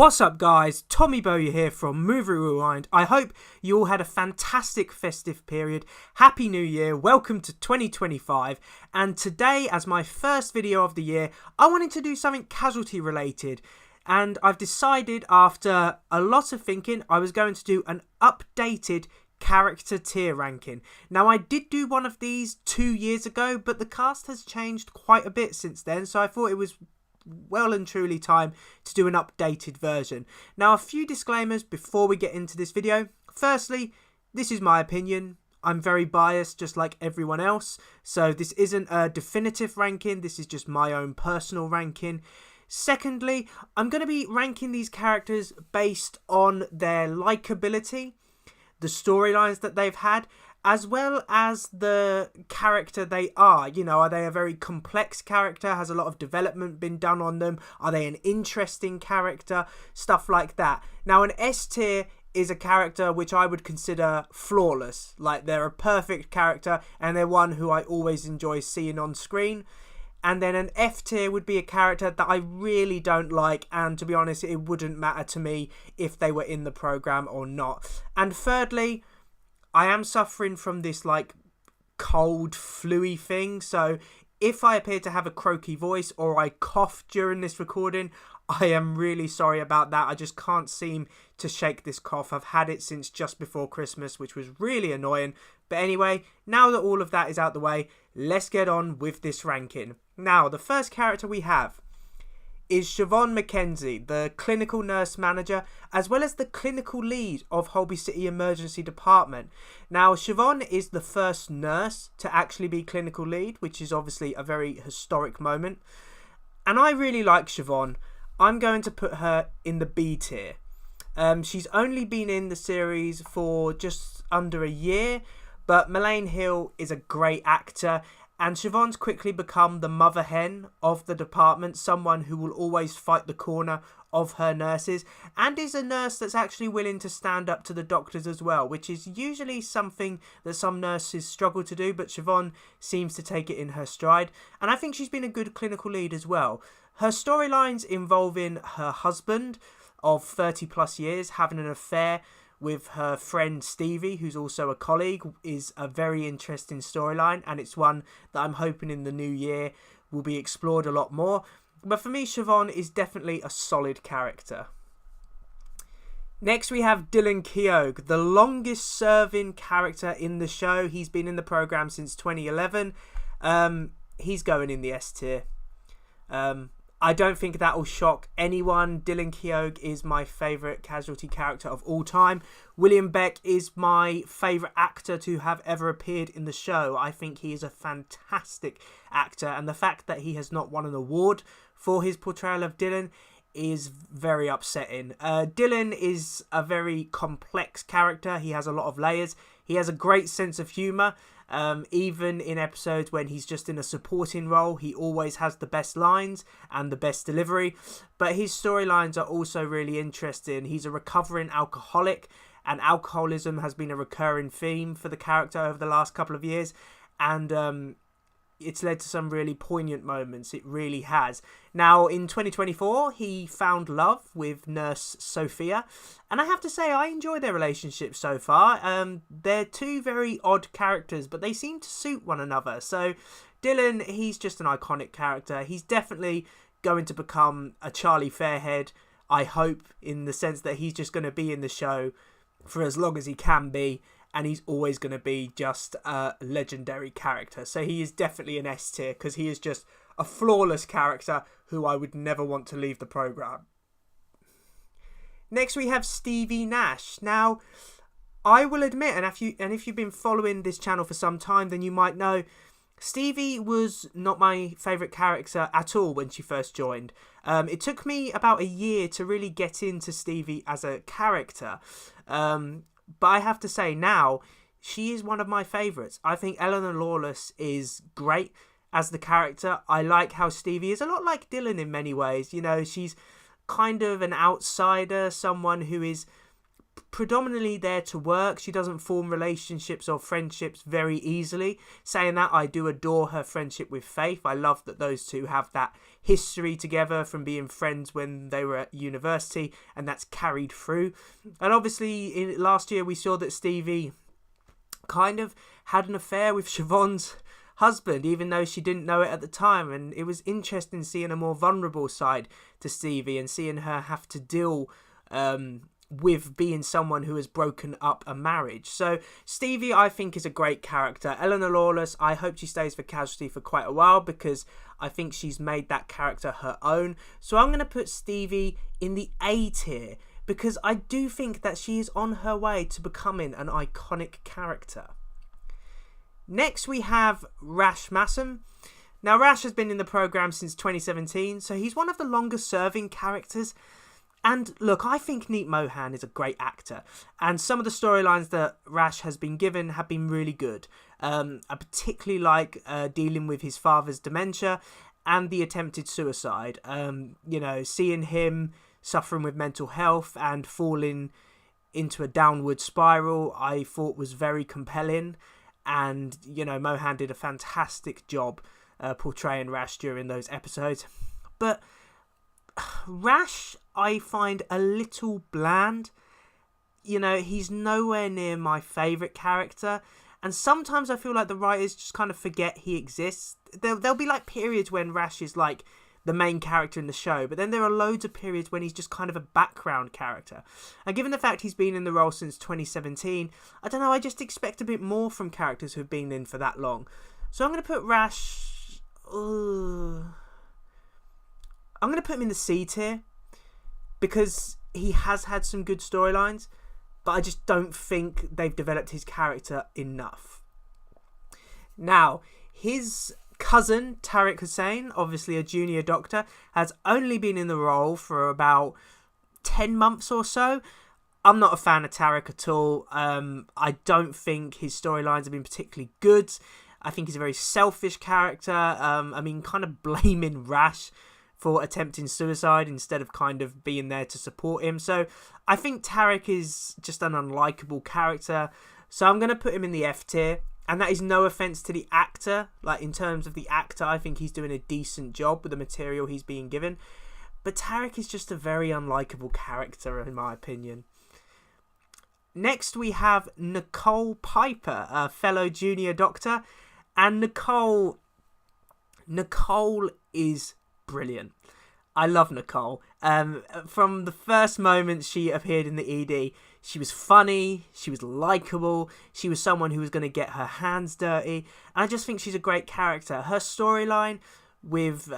What's up guys, Tommy Bowyer here from Movie Rewind. I hope you all had a fantastic festive period. Happy New Year, welcome to 2025, and today as my first video of the year, I wanted to do something Casualty related. And I've decided after a lot of thinking, I was going to do an updated character tier ranking. Now I did do one of these 2 years ago, but the cast has changed quite a bit since then, so I thought it was well and truly time to do an updated version. Now a few disclaimers before we get into this video. Firstly, this is my opinion. I'm very biased just like everyone else, so this isn't a definitive ranking, this is just my own personal ranking. Secondly, I'm going to be ranking these characters based on their likability, the storylines that they've had, as well as the character they are. You know, are they a very complex character? Has a lot of development been done on them? Are they an interesting character? Stuff like that. Now, an S tier is a character which I would consider flawless. Like, they're a perfect character and they're one who I always enjoy seeing on screen. And then an F tier would be a character that I really don't like, and to be honest, it wouldn't matter to me if they were in the program or not. And thirdly, I am suffering from this like cold, flu-y thing, so if I appear to have a croaky voice or I cough during this recording, I am really sorry about that. I just can't seem to shake this cough. I've had it since just before Christmas, which was really annoying. But anyway, now that all of that is out the way, let's get on with this ranking. Now, the first character we have is Siobhan McKenzie, the clinical nurse manager, as well as the clinical lead of Holby City Emergency Department. Now, Siobhan is the first nurse to actually be clinical lead, which is obviously a very historic moment. And I really like Siobhan. I'm going to put her in the B tier. She's only been in the series for just under a year, but Melaine Hill is a great actor, and Siobhan's quickly become the mother hen of the department, someone who will always fight the corner of her nurses, and is a nurse that's actually willing to stand up to the doctors as well, which is usually something that some nurses struggle to do, but Siobhan seems to take it in her stride, and I think she's been a good clinical lead as well. Her storylines involving her husband of 30 plus years having an affair with her friend Stevie, who's also a colleague, is a very interesting storyline, and it's one that I'm hoping in the new year will be explored a lot more. But for me, Siobhan is definitely a solid character. Next we have Dylan Keogh, the longest serving character in the show. He's been in the programme since 2011. He's going in the S tier. I don't think that will shock anyone. Dylan Keogh is my favourite Casualty character of all time. William Beck is my favourite actor to have ever appeared in the show. I think he is a fantastic actor, and the fact that he has not won an award for his portrayal of Dylan is very upsetting. Dylan is a very complex character. He has a lot of layers. He has a great sense of humour. Even in episodes when he's just in a supporting role, he always has the best lines and the best delivery. But his storylines are also really interesting. He's a recovering alcoholic, and alcoholism has been a recurring theme for the character over the last couple of years. And it's led to some really poignant moments. It really has. Now, in 2024, he found love with nurse Sophia, and I have to say I enjoy their relationship so far. They're two very odd characters, but they seem to suit one another. So Dylan, he's just an iconic character. He's definitely going to become a Charlie Fairhead, I hope, in the sense that he's just going to be in the show for as long as he can be, and he's always going to be just a legendary character. So he is definitely an S tier, because he is just a flawless character who I would never want to leave the programme. Next we have Stevie Nash. Now, I will admit, and if you've been following this channel for some time, then you might know, Stevie was not my favourite character at all when she first joined. It took me about a year to really get into Stevie as a character. But I have to say now, she is one of my favourites. I think Eleanor Lawless is great as the character. I like how Stevie is a lot like Dylan in many ways. You know, she's kind of an outsider, someone who is predominantly there to work. She doesn't form relationships or friendships very easily. Saying that, I do adore her friendship with Faith. I love that those two have that history together from being friends when they were at university, and that's carried through. And obviously last year we saw that Stevie kind of had an affair with Siobhan's husband, even though she didn't know it at the time. And it was interesting seeing a more vulnerable side to Stevie and seeing her have to deal with being someone who has broken up a marriage. So Stevie, I think, is a great character. Eleanor Lawless, I hope she stays for Casualty for quite a while, because I think she's made that character her own. So I'm going to put Stevie in the A tier, because I do think that she is on her way to becoming an iconic character. Next we have Rash Massam. Now Rash has been in the programme since 2017, so he's one of the longest serving characters. And look, I think Neat Mohan is a great actor, and some of the storylines that Rash has been given have been really good. I particularly like dealing with his father's dementia and the attempted suicide. You know, seeing him suffering with mental health and falling into a downward spiral, I thought was very compelling. And, you know, Mohan did a fantastic job portraying Rash during those episodes. But Rash, I find a little bland. You know, he's nowhere near my favourite character. And sometimes I feel like the writers just kind of forget he exists. There'll be like periods when Rash is like the main character in the show, but then there are loads of periods when he's just kind of a background character. And given the fact he's been in the role since 2017, I don't know, I just expect a bit more from characters who've been in for that long. So I'm going to put Rash... I'm going to put him in the C tier, because he has had some good storylines, but I just don't think they've developed his character enough. Now, his cousin, Tariq Hussain, obviously a junior doctor, has only been in the role for about 10 months or so. I'm not a fan of Tariq at all. I don't think his storylines have been particularly good. I think he's a very selfish character. I mean, kind of blaming Rash for attempting suicide instead of kind of being there to support him. So I think Tariq is just an unlikable character. So I'm going to put him in the F tier. And that is no offence to the actor. Like, in terms of the actor, I think he's doing a decent job with the material he's being given. But Tariq is just a very unlikable character, in my opinion. Next, we have Nicole Piper, a fellow junior doctor. And Nicole is brilliant. I love Nicole. From the first moment she appeared in the ED, she was funny, she was likeable, she was someone who was going to get her hands dirty. And I just think she's a great character. Her storyline with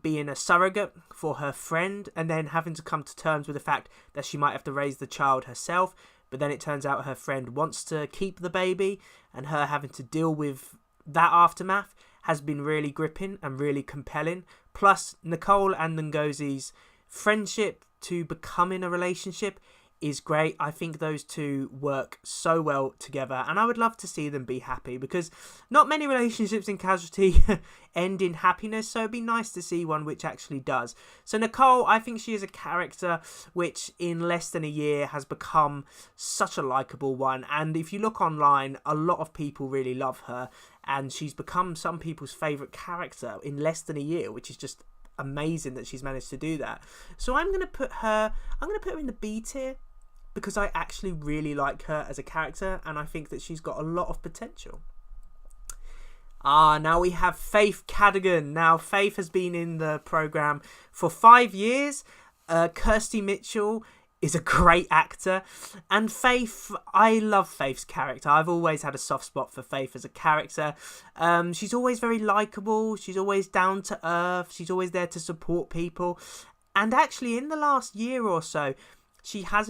being a surrogate for her friend, and then having to come to terms with the fact that she might have to raise the child herself, but then it turns out her friend wants to keep the baby, and her having to deal with that aftermath has been really gripping and really compelling. Plus, Nicole and Ngozie's friendship to becoming a relationship is great. I think those two work so well together, and I would love to see them be happy, because not many relationships in Casualty end in happiness, so it'd be nice to see one which actually does. So Nicole, I think she is a character which in less than a year has become such a likeable one, and if you look online, a lot of people really love her, and she's become some people's favourite character in less than a year, which is just amazing that she's managed to do that. So I'm going to put her in the B tier, because I actually really like her as a character, and I think that she's got a lot of potential. Now we have Faith Cadigan. Now, Faith has been in the programme for 5 years. Kirsty Mitchell is a great actor, and Faith, I love Faith's character. I've always had a soft spot for Faith as a character. She's always very likeable, she's always down to earth, she's always there to support people, and actually in the last year or so, she has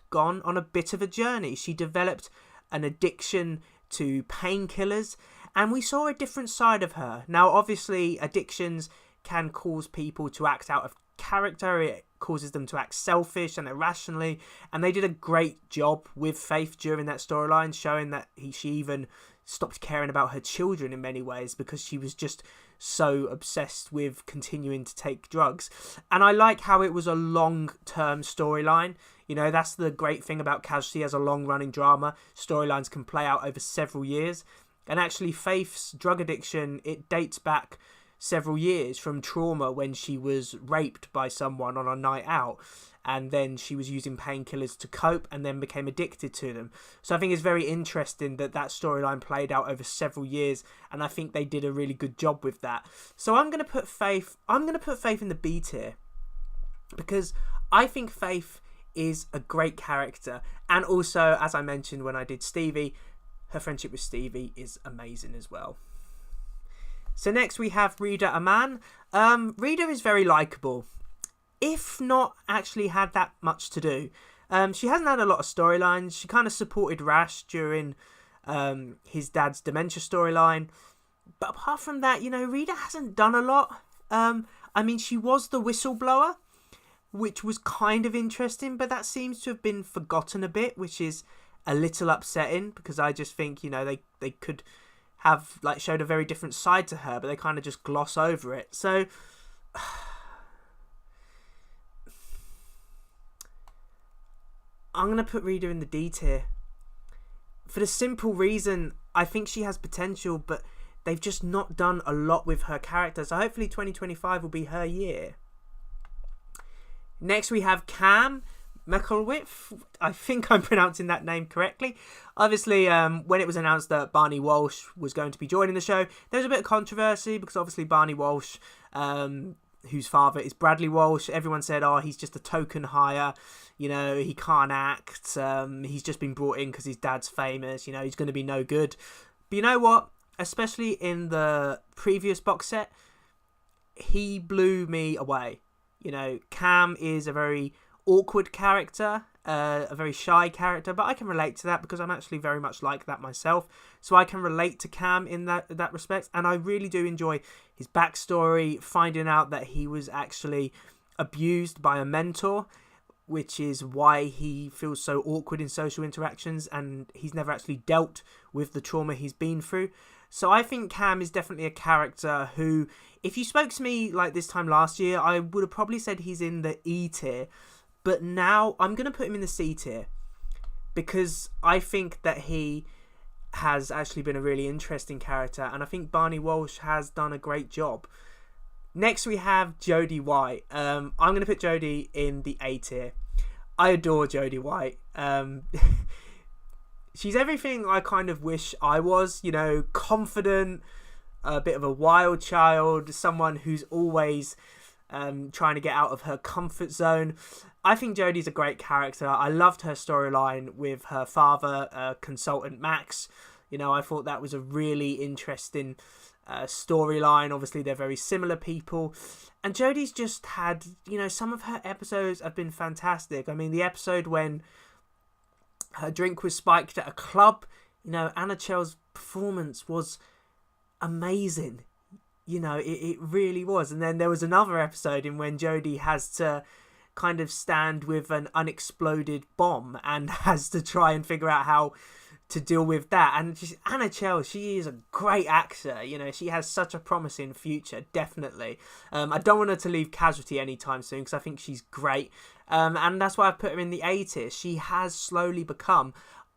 gone on a bit of a journey. She developed an addiction to painkillers, and we saw a different side of her. Now, obviously, addictions can cause people to act out of character. It causes them to act selfish and irrationally. And they did a great job with Faith during that storyline, showing that she even stopped caring about her children in many ways because she was just so obsessed with continuing to take drugs. And I like how it was a long-term storyline. You know, that's the great thing about Casualty as a long-running drama. Storylines can play out over several years. And actually, Faith's drug addiction, it dates back several years from trauma when she was raped by someone on a night out. And then she was using painkillers to cope and then became addicted to them. So I think it's very interesting that that storyline played out over several years, and I think they did a really good job with that. So I'm going to put Faith in the B tier because I think Faith is a great character, and also, as I mentioned when I did Stevie, her friendship with Stevie is amazing as well. So next we have Rita Aman. Rita is very likeable, if not actually had that much to do. She hasn't had a lot of storylines. She kind of supported Rash during his dad's dementia storyline. But apart from that, you know, Rita hasn't done a lot. I mean, she was the whistleblower, which was kind of interesting, but that seems to have been forgotten a bit, which is a little upsetting because I just think, you know, they could have like showed a very different side to her, but they kind of just gloss over it. So I'm going to put Rita in the D tier for the simple reason I think she has potential, but they've just not done a lot with her character. So hopefully 2025 will be her year. Next we have Cam McElwith. I think I'm pronouncing that name correctly. Obviously, when it was announced that Barney Walsh was going to be joining the show, there was a bit of controversy because obviously Barney Walsh, whose father is Bradley Walsh, everyone said, oh, he's just a token hire. You know, he can't act. He's just been brought in because his dad's famous. You know, he's going to be no good. But you know what? Especially in the previous box set, he blew me away. You know, Cam is a very awkward character, a very shy character, but I can relate to that because I'm actually very much like that myself. So I can relate to Cam in that respect. And I really do enjoy his backstory, finding out that he was actually abused by a mentor, which is why he feels so awkward in social interactions, and he's never actually dealt with the trauma he's been through. So I think Cam is definitely a character who, if you spoke to me like this time last year, I would have probably said he's in the E tier. But now I'm going to put him in the C tier because I think that he has actually been a really interesting character, and I think Barney Walsh has done a great job. Next we have Jodie White. I'm going to put Jodie in the A tier. I adore Jodie White. She's everything I kind of wish I was, you know, confident, a bit of a wild child, someone who's always trying to get out of her comfort zone. I think Jodie's a great character. I loved her storyline with her father, consultant Max. You know, I thought that was a really interesting storyline. Obviously, they're very similar people. And Jodie's just had, you know, some of her episodes have been fantastic. I mean, the episode when her drink was spiked at a club, you know, Anna Chel's performance was amazing. You know, it really was. And then there was another episode in when Jodie has to kind of stand with an unexploded bomb and has to try and figure out how to deal with that. And just Anna Chel, she is a great actor. You know, she has such a promising future, definitely. I don't want her to leave Casualty anytime soon because I think she's great. And that's why I've put her in the A tier. She has slowly become,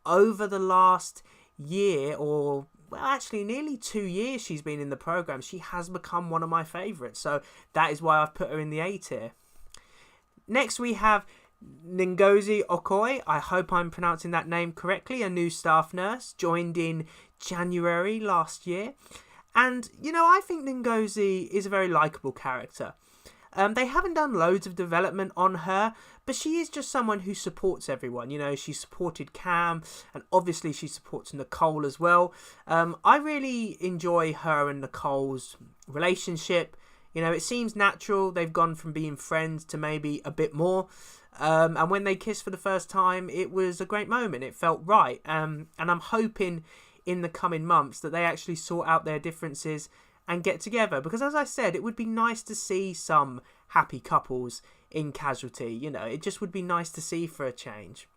over the last year, or well, actually nearly 2 years she's been in the program, she has become one of my favourites. So that is why I've put her in the A tier. Next we have Ngozi Okoye. I hope I'm pronouncing that name correctly. A new staff nurse, joined in January last year. And, you know, I think Ngozi is a very likeable character. They haven't done loads of development on her, but she is just someone who supports everyone. You know, she supported Cam, and obviously she supports Nicole as well. I really enjoy her and Nicole's relationship. You know, it seems natural. They've gone from being friends to maybe a bit more. And when they kissed for the first time, it was a great moment. It felt right. And I'm hoping in the coming months that they actually sort out their differences and get together, because as I said, it would be nice to see some happy couples in Casualty. You know, it just would be nice to see for a change.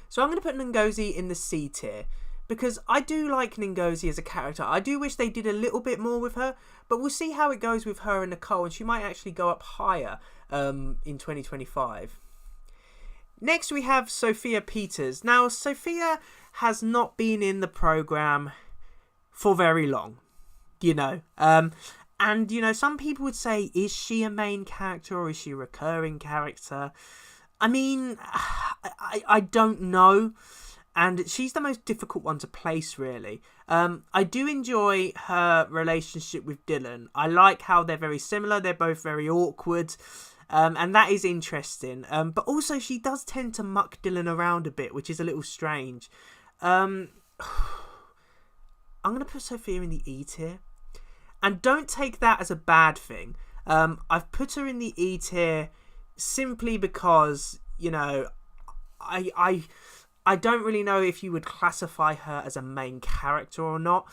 So I'm going to put Ngozi in the C tier, because I do like Ngozi as a character. I do wish they did a little bit more with her, but we'll see how it goes with her and Nicole, and she might actually go up higher in 2025. Next we have Sophia Peters. Now, Sophia has not been in the programme for very long, you know. And, you know, some people would say, is she a main character or is she a recurring character? I mean, I don't know. And she's the most difficult one to place, really. I do enjoy her relationship with Dylan. I like how they're very similar. They're both very awkward. And that is interesting. But also, she does tend to muck Dylan around a bit, which is a little strange. I'm going to put Sophia in the E tier. And don't take that as a bad thing. I've put her in the E tier simply because, you know, I don't really know if you would classify her as a main character or not.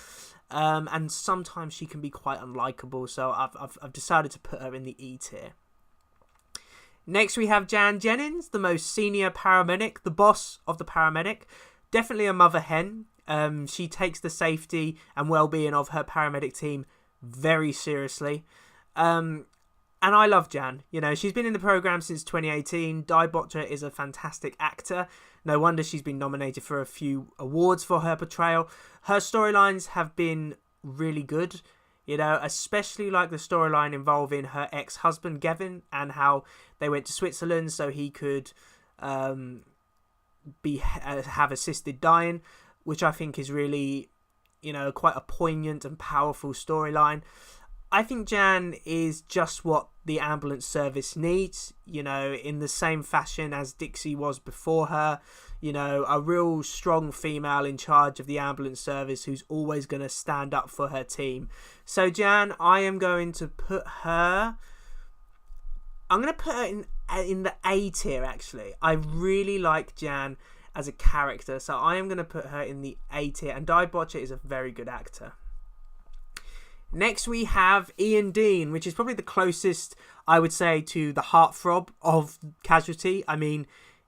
And sometimes she can be quite unlikable. So I've decided to put her in the E tier. Next we have Jan Jennings, the most senior paramedic, the boss of the paramedic. Definitely a mother hen. She takes the safety and well-being of her paramedic team very seriously. And I love Jan. You know, she's been in the programme since 2018. Di Botcher is a fantastic actor. No wonder she's been nominated for a few awards for her portrayal. Her storylines have been really good. You know, especially like the storyline involving her ex-husband, Gavin, and how they went to Switzerland so he could have assisted dying, which I think is really, you know, quite a poignant and powerful storyline. I think Jan is just what the ambulance service needs, you know, in the same fashion as Dixie was before her. You know, a real strong female in charge of the ambulance service who's always going to stand up for her team. So Jan, I am going to put her... I'm going to put her in the A tier, actually. I really like Jan as a character, so I am going to put her in the A tier. And Di Botcher is a very good actor. Next we have Ian Dean, which is probably the closest, I would say, to the heartthrob of Casualty. I mean,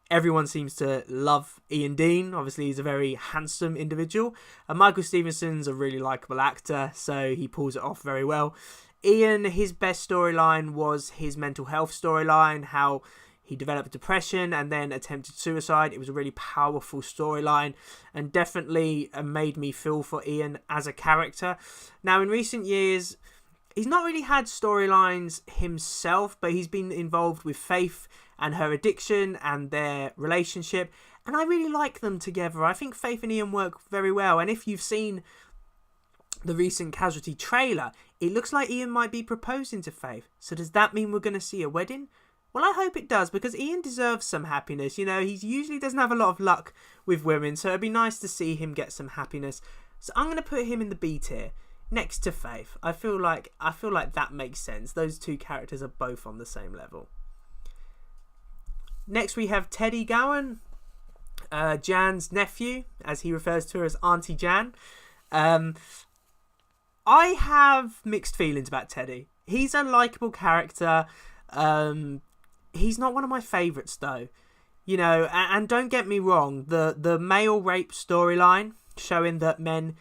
everyone seems to love Ian Dean. Obviously, he's a very handsome individual. And Michael Stevenson's a really likeable actor, so he pulls it off very well. Ian, his best storyline was his mental health storyline, how he developed depression and then attempted suicide. It was a really powerful storyline and definitely made me feel for Ian as a character. Now, in recent years, he's not really had storylines himself, but he's been involved with Faith and her addiction and their relationship. And I really like them together. I think Faith and Ian work very well. And if you've seen the recent Casualty trailer, it looks like Ian might be proposing to Faith. So does that mean we're going to see a wedding? Well, I hope it does, because Ian deserves some happiness. You know, he usually doesn't have a lot of luck with women, so it'd be nice to see him get some happiness. So I'm going to put him in the B tier, next to Faith. I feel like that makes sense. Those two characters are both on the same level. Next we have Teddy Gowan, Jan's nephew, as he refers to her as Auntie Jan. I have mixed feelings about Teddy. He's a likeable character. He's not one of my favourites, though. You know, and don't get me wrong, the male rape storyline showing that men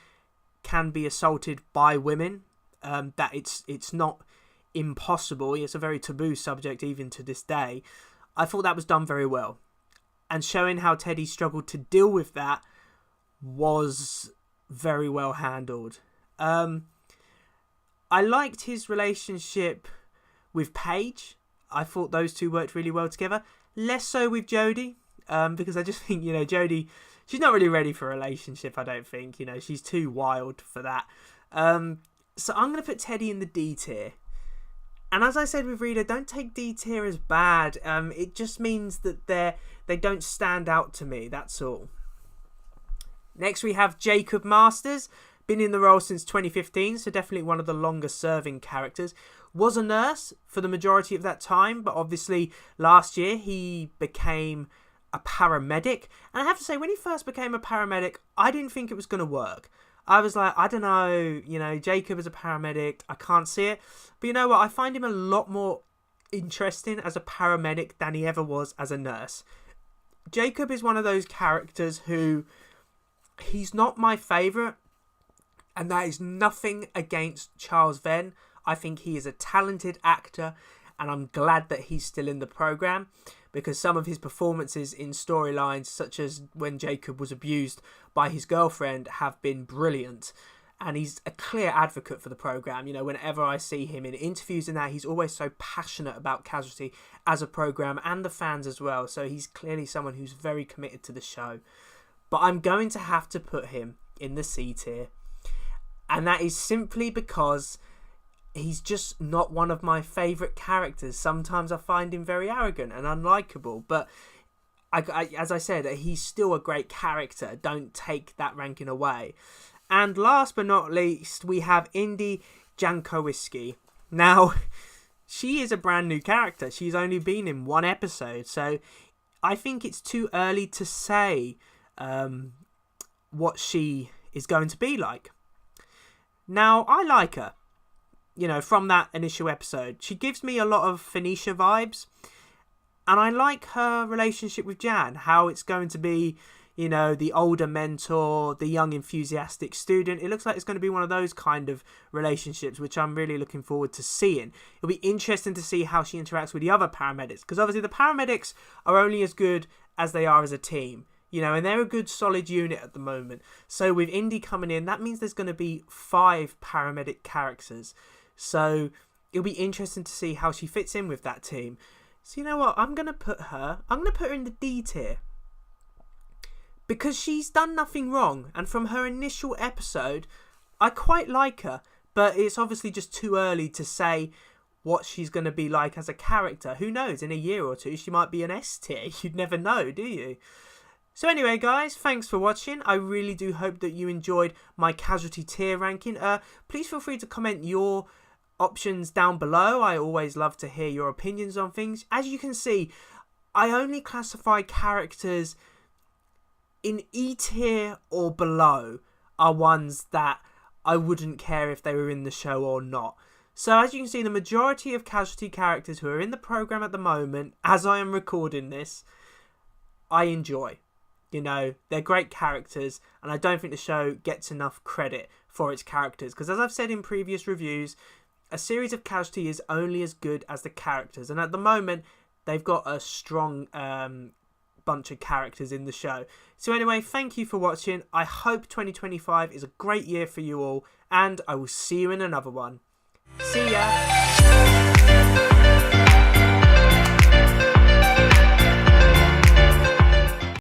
can be assaulted by women, that it's not impossible. It's a very taboo subject even to this day. I thought that was done very well. And showing how Teddy struggled to deal with that was very well handled. I liked his relationship with Paige. I thought those two worked really well together. Less so with Jodie, because I just think, you know, Jodie, she's not really ready for a relationship, I don't think. You know, she's too wild for that. So I'm going to put Teddy in the D tier. And as I said with Rita, don't take D tier as bad. It just means that they don't stand out to me, that's all. Next we have Jacob Masters. Been in the role since 2015, so definitely one of the longest serving characters. Was a nurse for the majority of that time, but obviously last year he became a paramedic. And I have to say, when he first became a paramedic, I didn't think it was going to work. I was like, I don't know, you know, Jacob is a paramedic, I can't see it. But you know what, I find him a lot more interesting as a paramedic than he ever was as a nurse. Jacob is one of those characters who, he's not my favourite, and that is nothing against Charles Venn. I think he is a talented actor, and I'm glad that he's still in the programme, because some of his performances in storylines, such as when Jacob was abused by his girlfriend, have been brilliant. And he's a clear advocate for the programme. You know, whenever I see him in interviews and that, he's always so passionate about Casualty as a programme and the fans as well. So he's clearly someone who's very committed to the show. But I'm going to have to put him in the C tier. And that is simply because he's just not one of my favourite characters. Sometimes I find him very arrogant and unlikable. But as I said, he's still a great character. Don't take that ranking away. And last but not least, we have Indy Jankowiski. Now, she is a brand new character. She's only been in one episode. So I think it's too early to say what she is going to be like. Now, I like her. You know, from that initial episode. She gives me a lot of Phoenicia vibes. And I like her relationship with Jan. How it's going to be, you know, the older mentor, the young enthusiastic student. It looks like it's going to be one of those kind of relationships, which I'm really looking forward to seeing. It'll be interesting to see how she interacts with the other paramedics, because obviously the paramedics are only as good as they are as a team, you know, and they're a good solid unit at the moment. So with Indy coming in, that means there's going to be 5 paramedic characters. So it'll be interesting to see how she fits in with that team. So you know what, I'm going to put her in the D tier. Because she's done nothing wrong, and from her initial episode, I quite like her, but it's obviously just too early to say what she's going to be like as a character. Who knows, in a year or two, she might be an S tier. You'd never know, do you? So anyway, guys, thanks for watching. I really do hope that you enjoyed my Casualty tier ranking. Please feel free to comment your options down below. I always love to hear your opinions on things. As you can see, I only classify characters in E tier or below are ones that I wouldn't care if they were in the show or not. So as you can see, the majority of Casualty characters who are in the programme at the moment, as I am recording this, I enjoy. You know, they're great characters, and I don't think the show gets enough credit for its characters. Because as I've said in previous reviews, a series of Casualty is only as good as the characters. And at the moment, they've got a strong bunch of characters in the show. So anyway, thank you for watching. I hope 2025 is a great year for you all, and I will see you in another one. See ya!